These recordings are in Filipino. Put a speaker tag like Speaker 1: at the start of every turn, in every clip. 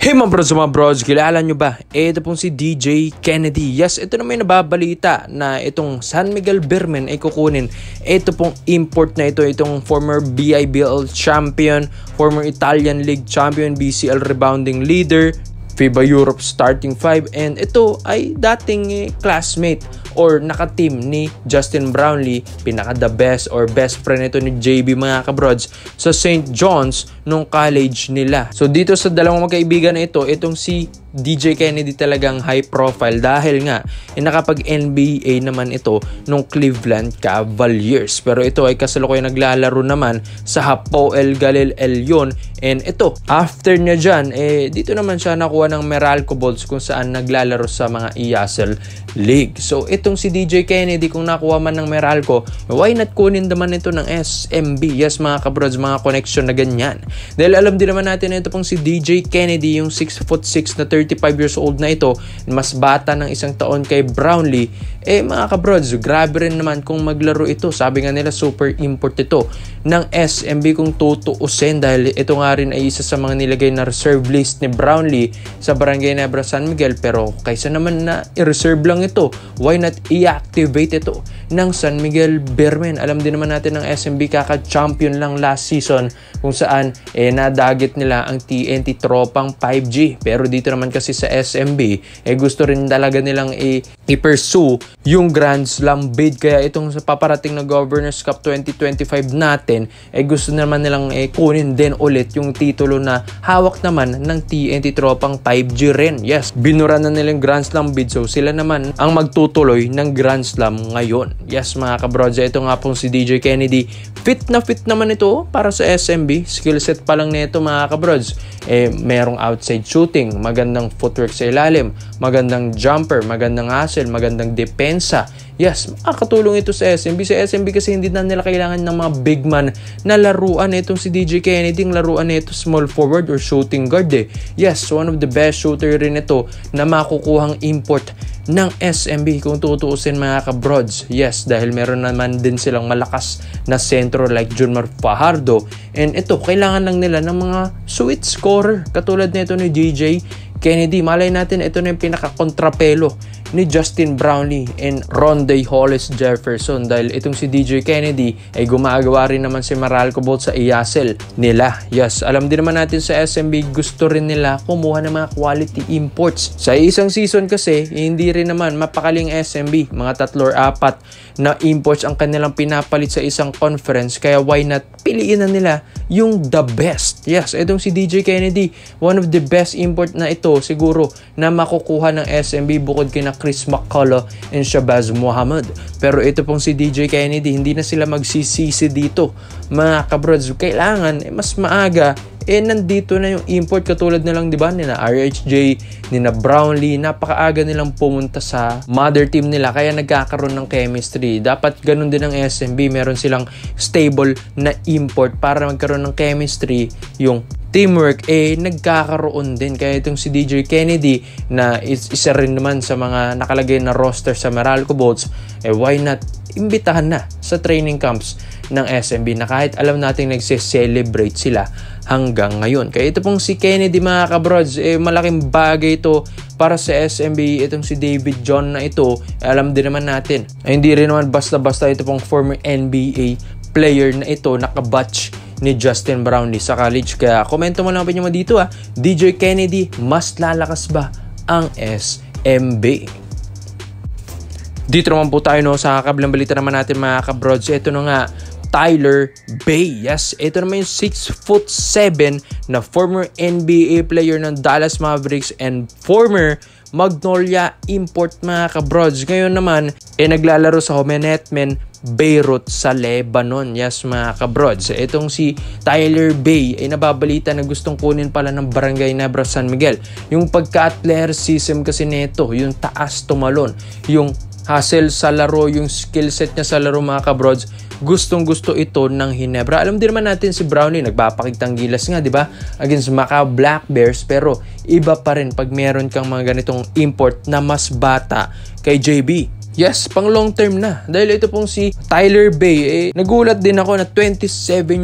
Speaker 1: Hey mga bros, kilala nyo ba? Ito pong si DJ Kennedy. Yes, ito na may nababalita na itong San Miguel Beermen ay kukunin. Ito pong import na ito, itong former BIBL champion, former Italian League champion, BCL rebounding leader, FIBA Europe starting 5, and ito ay dating classmate or naka-team ni Justin Brownlee, pinaka the best or best friend ito ni JB mga kabrods sa St. John's nung college nila. So dito sa dalawang magkaibigan na ito, itong si DJ Kennedy talagang high profile dahil nga nakapag-NBA naman ito nung Cleveland Cavaliers. Pero ito ay kasalukuyan naglalaro naman sa Hapoel Galil Elyon, and ito after niya dyan, dito naman siya nakuha ng Meralco Bolts kung saan naglalaro sa mga ESL League. So itong si DJ Kennedy, kung nakuha man ng Meralco, why not kunin naman ito ng SMB? Yes mga kabrods, mga connection na ganyan. Dahil alam din naman natin na ito pong si DJ Kennedy, yung 6'6" na 35 years old na ito, mas bata ng isang taon kay Brownlee, mga kabrods, grabe rin naman kung maglaro ito. Sabi nga nila super import ito ng SMB kung tutuusin, dahil ito nga rin ay isa sa mga nilagay na reserve list ni Brownlee sa Barangay Nebra San Miguel. Pero kaysa naman na i-reserve lang ito, why not i-activate ito ng San Miguel Beermen? Alam din naman natin ng SMB kaka-champion lang last season kung saan nadagit nila ang TNT tropang 5G. Pero dito naman kasi sa SMB gusto rin talaga nilang i-pursue yung Grand Slam bid. Kaya itong sa paparating na Governors Cup 2025 natin gusto naman nilang kunin din ulit yung titulo na hawak naman ng TNT tropang 5G rin. Yes, binura na nilang Grand Slam bid, so sila naman ang magtutuloy ng Grand Slam ngayon. Yes mga kabrods, ito nga pong si DJ Kennedy, fit naman ito para sa SMB. Skill set pa lang nito mga kabrods, merong outside shooting, magandang footwork sa ilalim, magandang jumper, magandang hustle, magandang depensa. Yes, makakatulong ito sa SMB. Sa SMB kasi hindi na nila kailangan ng mga big man na laruan. Itong si DJ Kennedy, ang laruan nito small forward or shooting guard Yes, one of the best shooter rin ito na makukuhang import ng SMB kung tutuusin mga kabrods. Yes, dahil meron naman din silang malakas na sentro like Junmar Fajardo, and ito kailangan lang nila ng mga sweet scorer katulad nito ni DJ Kennedy. Malay natin ito na yung pinaka-kontrapelo ni Justin Brownlee and Rondae Hollis Jefferson, dahil itong si DJ Kennedy ay gumagawa rin naman si Meralco Bolts sa ESL nila. Yes, alam din naman natin sa SMB gusto rin nila kumuha ng mga quality imports. Sa isang season kasi hindi rin naman mapakaling SMB, mga 3 or 4 na imports ang kanilang pinapalit sa isang conference, kaya why not piliin na nila yung the best. Yes, itong si DJ Kennedy, one of the best import na ito siguro na makukuha ng SMB bukod kina Chris McCullough and Shabazz Muhammad. Pero ito pong si DJ Kennedy, hindi na sila magsisisi dito mga kabrods. Kailangan mas maaga nandito na yung import, katulad na lang diba nina RHJ, nina Brownlee, napakaaga nilang pumunta sa mother team nila kaya nagkakaroon ng chemistry. Dapat ganun din ang SMB, meron silang stable na import para magkaroon ng chemistry. Yung teamwork nagkakaroon din. Kaya itong si DJ Kennedy na isa rin naman sa mga nakalagay na roster sa Meralco Bolts, why not imbitahan na sa training camps ng SMB na kahit alam natin nagse-celebrate sila hanggang ngayon. Kaya ito pong si Kennedy mga kabrods, malaking bagay ito para sa SMB. Itong si David John na ito, alam din naman natin hindi rin naman basta-basta ito pong former NBA player na ito, nakabatch ni Justin Brownlee sa college. Kaya komento mo lang pa nyo dito DJ Kennedy, mas lalakas ba ang SMB? Dito naman po tayo sa kabilang balita naman natin mga kabrods. Ito na nga, Tyler Bey. Yes, ito naman yung 6'7" na former NBA player ng Dallas Mavericks and former Magnolia import mga kabrods. Ngayon naman naglalaro sa Homenetmen Beirut sa Lebanon. Yes mga kabrods, itong si Tyler Bey nababalita na gustong kunin pala ng Barangay Nebra San Miguel. Yung pagka-athleticism kasi nito, yung taas tumalon, yung hustle sa laro, yung skill set niya sa laro mga kabrods, gustong-gusto ito ng Hinebra. Alam din naman natin si Brownlee, nagpapakitang gilas nga, di ba? Against Macau Black Bears, pero iba pa rin pag meron kang mga ganitong import na mas bata kay JB. Yes, pang long term na. Dahil ito pong si Tyler Bey, nagulat din ako na 27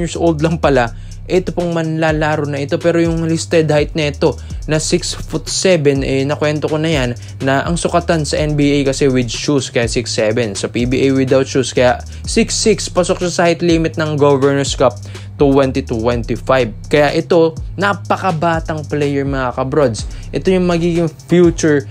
Speaker 1: years old lang pala ito pong manlalaro na ito. Pero yung listed height na ito na 6'7", nakwento ko na yan na ang sukatan sa NBA kasi with shoes kaya 6'7", sa PBA without shoes kaya 6'6", pasok siya sa height limit ng Governors Cup 2025. Kaya ito, napakabatang player mga kabrods. Ito yung magiging future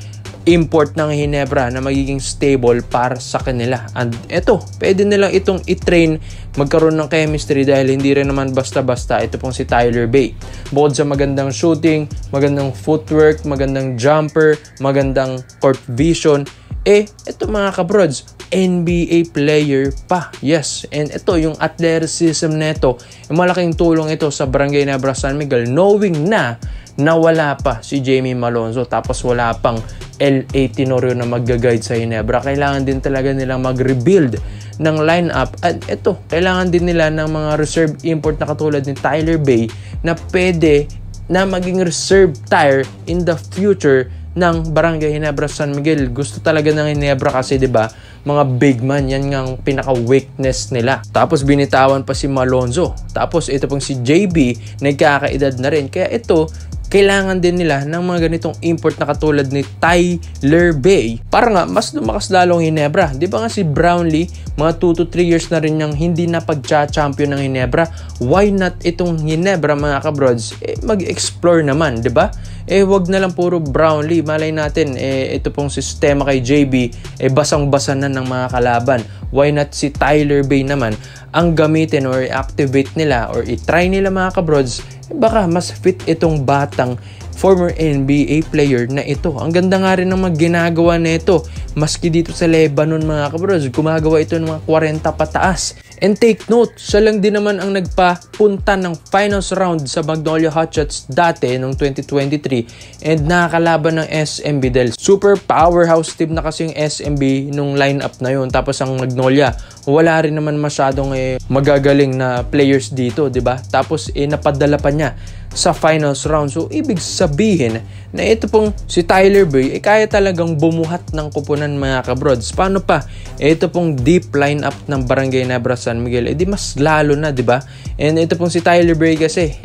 Speaker 1: import ng Ginebra na magiging stable para sa kanila. And ito, pwede nilang itong i-train magkaroon ng chemistry dahil hindi rin naman basta-basta ito pong si Tyler Bey. Bukod sa magandang shooting, magandang footwork, magandang jumper, magandang court vision, ito mga kabrods, NBA player pa. Yes, and ito yung athleticism neto, malaking tulong ito sa Barangay Ginebra San Miguel knowing na wala pa si Jamie Malonzo tapos wala pang LA Tenorio na mag-guide sa Ginebra. Kailangan din talaga nilang mag-rebuild ng lineup at ito, kailangan din nila ng mga reserve import na katulad ni Tyler Bey na pwede na maging reserve tire in the future ng Barangay Ginebra San Miguel. Gusto talaga ng Ginebra kasi 'di ba, mga big man, yan nga pinaka-weakness nila. Tapos binitawan pa si Malonzo. Tapos ito pong si JB, nagkakaedad na rin. Kaya ito, kailangan din nila ng mga ganitong import na katulad ni Tyler Bey para nga mas lumakas lalong Ginebra. Di ba nga si Brownlee, mga 2 to 3 years na rin niyang hindi na pagcha-champion ng Ginebra. Why not itong Ginebra mga kabrods? Mag-explore naman, di ba? Wag na lang puro Brownlee. Malay natin, ito pong sistema kay JB, basang-basa na ng mga kalaban. Why not si Tyler Bey naman ang gamitin or i-activate nila or i-try nila mga kabrods? Baka mas fit itong batang former NBA player na ito. Ang ganda nga rin ng mga ginagawa na ito. Maski dito sa Lebanon mga kabrods, gumagawa ito ng mga 40 pataas. And take note, siya lang din naman ang nagpapunta ng finals round sa Magnolia Hotshots dati noong 2023 and nakakalaban ng SMB dahil super powerhouse team na kasi yung SMB nung lineup na yun. Tapos ang Magnolia, wala rin naman masyadong magagaling na players dito, 'di ba? Tapos napadala pa niya sa finals round. So ibig sabihin na ito pong si Tyler Bey kaya talagang bumuhat ng kupunan mga kabrods. Paano pa? Ito pong deep lineup ng Barangay Ginebra San Miguel, di mas lalo na, di ba? And ito pong si Tyler Bey kasi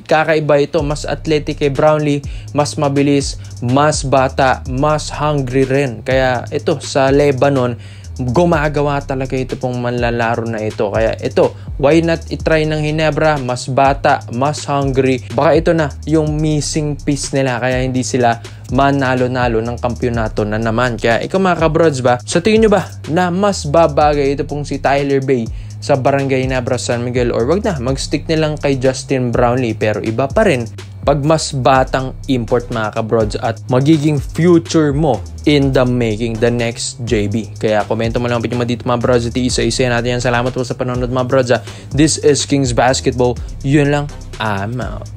Speaker 1: kakaiba ito, mas athletic kay Brownlee, mas mabilis, mas bata, mas hungry rin. Kaya ito sa Lebanon, gumagawa talaga ito pong manlalaro na ito. Kaya ito, why not itry ng Ginebra? Mas bata, mas hungry. Baka ito na yung missing piece nila kaya hindi sila manalo-nalo ng kampyonato na naman. Kaya ikaw mga kabrods ba, sa tingin nyo ba na mas babagay ito pong si Tyler Bey sa Barangay Ginebra San Miguel or wag na, mag-stick nilang kay Justin Brownlee? Pero iba pa rin pag mas batang import mga kabrods at magiging future mo in the making, the next JB. Kaya komento mo lang po dito mga brods at isa-isa natin yan. Salamat po sa panonood mga brods. This is Kings Basketball. Yun lang, I'm out.